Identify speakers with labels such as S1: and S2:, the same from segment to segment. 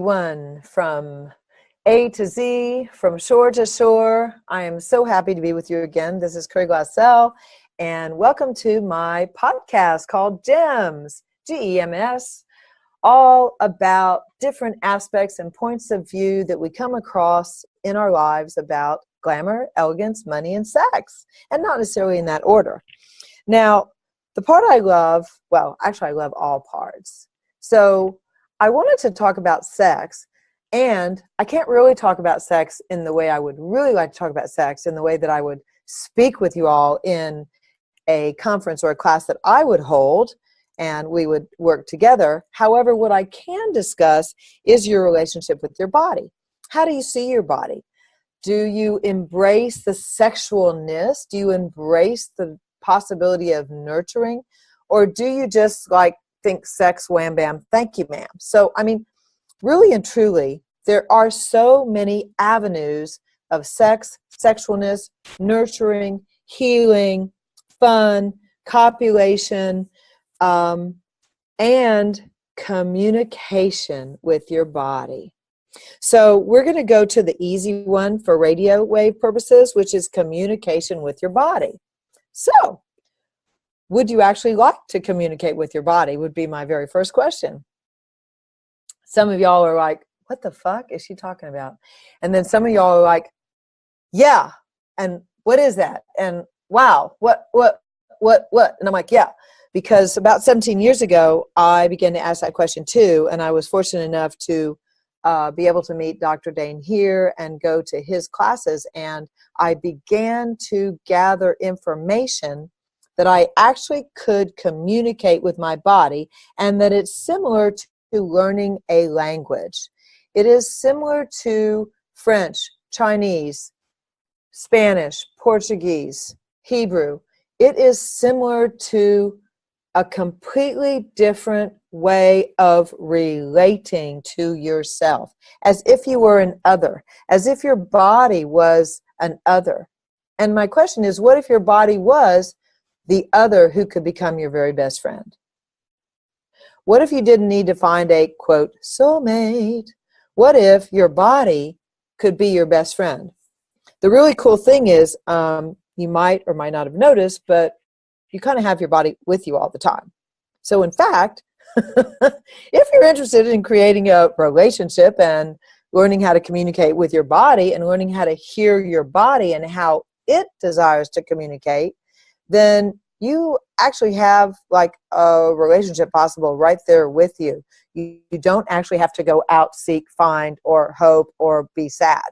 S1: everyone from A to Z, from shore to shore. I am so happy to be with you again. This is Glassell, and welcome to my podcast called GEMS, Gems, all about different aspects and points of view that we come across in our lives about glamour, elegance, money, and sex, and not necessarily in that order. Now, the part I love, well, actually I love all parts. So I wanted to talk about sex, and I can't really talk about sex in the way I would really like to talk about sex, in the way that I would speak with you all in a conference or a class that I would hold, and we would work together. However, what I can discuss is your relationship with your body. How do you see your body? Do you embrace the sexualness? Do you embrace the possibility of nurturing? Or do you just think sex, wham, bam, thank you, ma'am? So, really and truly, there are so many avenues of sex, sexualness, nurturing, healing, fun, copulation, and communication with your body. So we're going to go to the easy one for radio wave purposes, which is communication with your body. So, would you actually like to communicate with your body would be my very first question. Some of y'all are like, what the fuck is she talking about? And then some of y'all are like, yeah, and what is that? And wow, what? And I'm like, yeah, because about 17 years ago, I began to ask that question too, and I was fortunate enough to be able to meet Dr. Dane here and go to his classes, and I began to gather information that I actually could communicate with my body, and that it's similar to learning a language. It is similar to French, Chinese, Spanish, Portuguese, Hebrew. It is similar to a completely different way of relating to yourself, as if you were an other, as if your body was an other. And my question is, what if your body was the other who could become your very best friend? What if you didn't need to find a, quote, soulmate? What if your body could be your best friend? The really cool thing is, you might or might not have noticed, but you kind of have your body with you all the time. So in fact, if you're interested in creating a relationship and learning how to communicate with your body and learning how to hear your body and how it desires to communicate, then you actually have a relationship possible right there with you. You don't actually have to go out, seek, find, or hope, or be sad,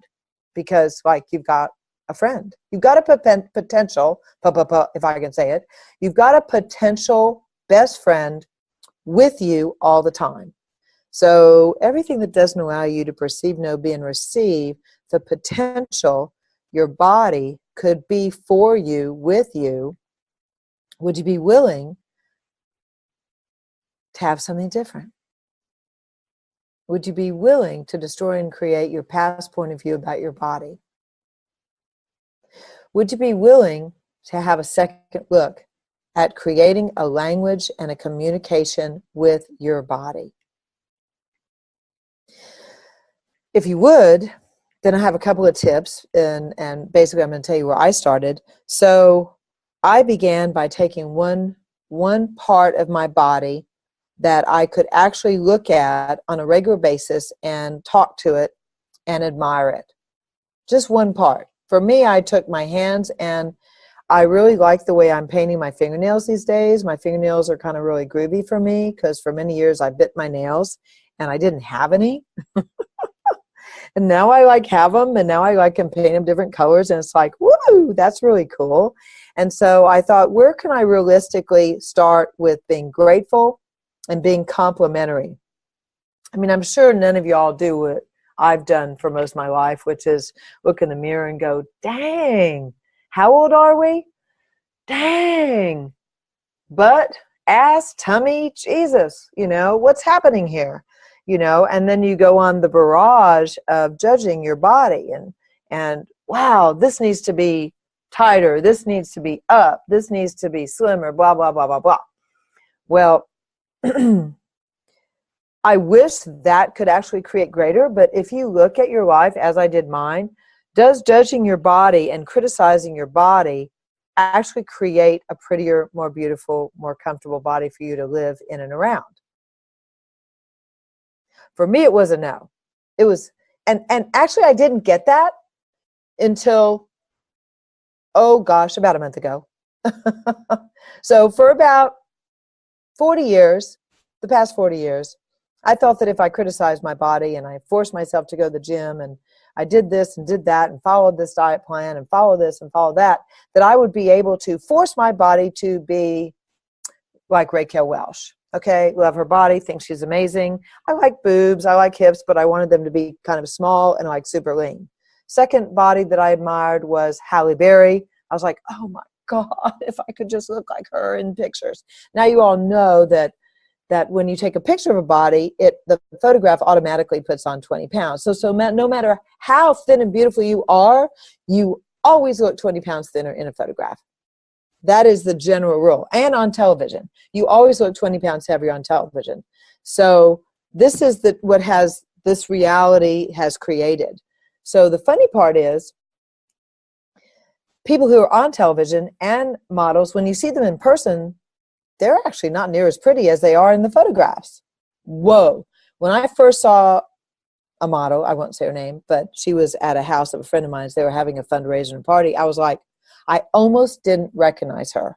S1: because you've got a friend. You've got a potential, if I can say it, you've got a potential best friend with you all the time. So everything that doesn't allow you to perceive, know, be, and receive the potential your body could be for you, with you, would you be willing to have something different? Would you be willing to destroy and create your past point of view about your body? Would you be willing to have a second look at creating a language and a communication with your body? If you would, then I have a couple of tips, and basically I'm going to tell you where I started. So I began by taking one part of my body that I could actually look at on a regular basis and talk to it and admire it. Just one part. For me, I took my hands, and I really like the way I'm painting my fingernails these days. My fingernails are kind of really groovy for me, because for many years I bit my nails and I didn't have any. And now I have them, and now I can paint them different colors, and it's like, woo, that's really cool. And so I thought, where can I realistically start with being grateful and being complimentary? I'm sure none of y'all do what I've done for most of my life, which is look in the mirror and go, dang, how old are we? Dang, butt, ass, tummy, Jesus, what's happening here? And then you go on the barrage of judging your body and wow, this needs to be tighter, this needs to be up, this needs to be slimmer, blah, blah, blah, blah, blah. Well, I wish that could actually create greater, but if you look at your life as I did mine, does judging your body and criticizing your body actually create a prettier, more beautiful, more comfortable body for you to live in and around? For me, it was a no. It was, and actually I didn't get that until, oh gosh, about a month ago. So for about 40 years, the past 40 years, I thought that if I criticized my body and I forced myself to go to the gym and I did this and did that and followed this diet plan and follow this and follow that, that I would be able to force my body to be like Raquel Welch. Okay, love her body, think she's amazing. I like boobs, I like hips, but I wanted them to be kind of small and like super lean. Second body that I admired was Halle Berry. I was like, oh my God, if I could just look like her in pictures. Now you all know that when you take a picture of a body, the photograph automatically puts on 20 pounds. So no matter how thin and beautiful you are, you always look 20 pounds thinner in a photograph. That is the general rule. And on television, you always look 20 pounds heavier on television. So this is what this reality has created. So the funny part is, people who are on television and models, when you see them in person, they're actually not near as pretty as they are in the photographs. Whoa. When I first saw a model, I won't say her name, but she was at a house of a friend of mine's. They were having a fundraiser and party. I was like, I almost didn't recognize her.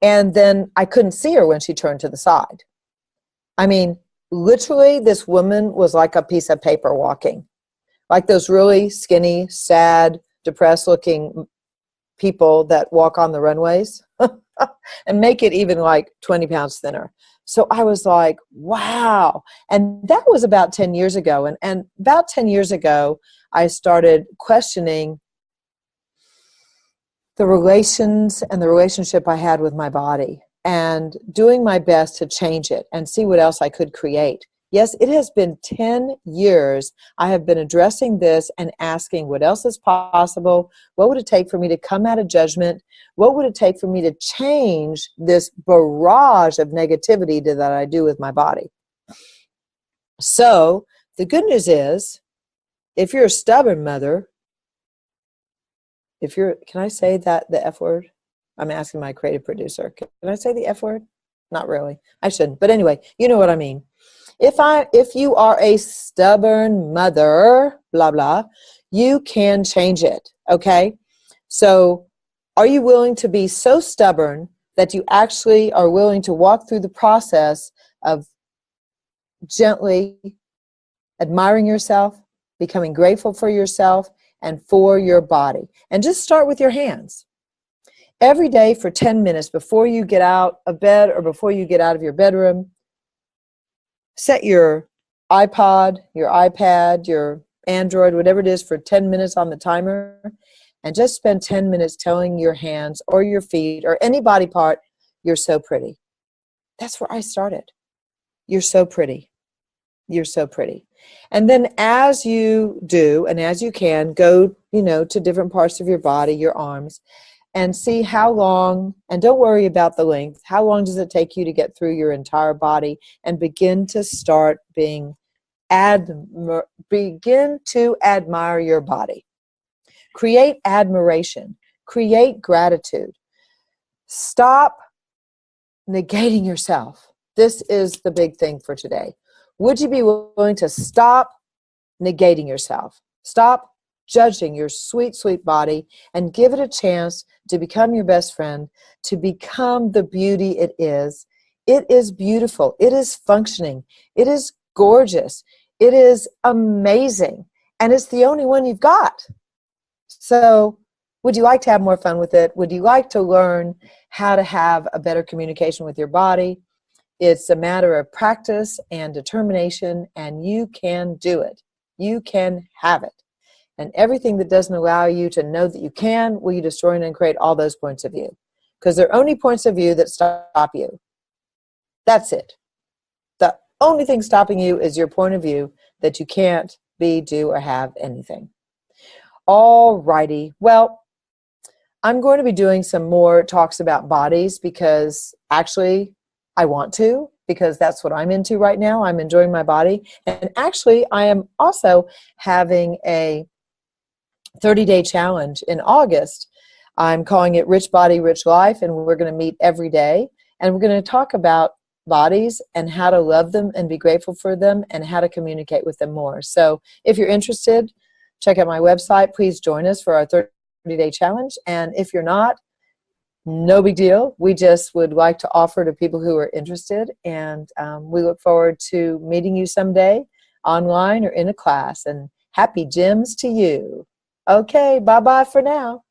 S1: And then I couldn't see her when she turned to the side. I mean, literally, this woman was like a piece of paper walking. Like those really skinny, sad, depressed-looking people that walk on the runways and make it even like 20 pounds thinner. So I was like, wow. And that was about 10 years ago. And about 10 years ago, I started questioning the relations and the relationship I had with my body and doing my best to change it and see what else I could create. Yes, it has been 10 years I have been addressing this and asking what else is possible. What would it take for me to come out of judgment? What would it take for me to change this barrage of negativity that I do with my body? So the good news is, if you're a stubborn mother, can I say the F word? I'm asking my creative producer. Can I say the F word? Not really. I shouldn't. But anyway, you know what I mean. If you are a stubborn mother, blah, blah, you can change it, okay? So are you willing to be so stubborn that you actually are willing to walk through the process of gently admiring yourself, becoming grateful for yourself and for your body? And just start with your hands. Every day for 10 minutes before you get out of bed or before you get out of your bedroom, set your iPod, your iPad, your Android, whatever it is, for 10 minutes on the timer, and just spend 10 minutes telling your hands or your feet or any body part, you're so pretty. That's where I started. You're so pretty. You're so pretty. And then as you do and as you can, go, to different parts of your body, your arms, and see how long, and don't worry about the length, how long does it take you to get through your entire body, and begin to admire your body. Create admiration. Create gratitude. Stop negating yourself. This is the big thing for today. Would you be willing to stop negating yourself? Stop judging your sweet, sweet body and give it a chance to become your best friend, to become the beauty it is. It is beautiful. It is functioning. It is gorgeous. It is amazing. And it's the only one you've got. So would you like to have more fun with it? Would you like to learn how to have a better communication with your body? It's a matter of practice and determination, and you can do it. You can have it. And everything that doesn't allow you to know that you can, will you destroy and create all those points of view? Because they're only points of view that stop you. That's it. The only thing stopping you is your point of view that you can't be, do, or have anything. All righty. Well, I'm going to be doing some more talks about bodies because actually I want to. because that's what I'm into right now. I'm enjoying my body. And actually, I am also having a 30-day challenge in August. I'm calling it Rich Body, Rich Life, and we're going to meet every day. And we're going to talk about bodies and how to love them and be grateful for them and how to communicate with them more. So if you're interested, check out my website. Please join us for our 30-day challenge. And if you're not, no big deal. We just would like to offer to people who are interested. And we look forward to meeting you someday online or in a class. And happy gyms to you. Okay, bye-bye for now.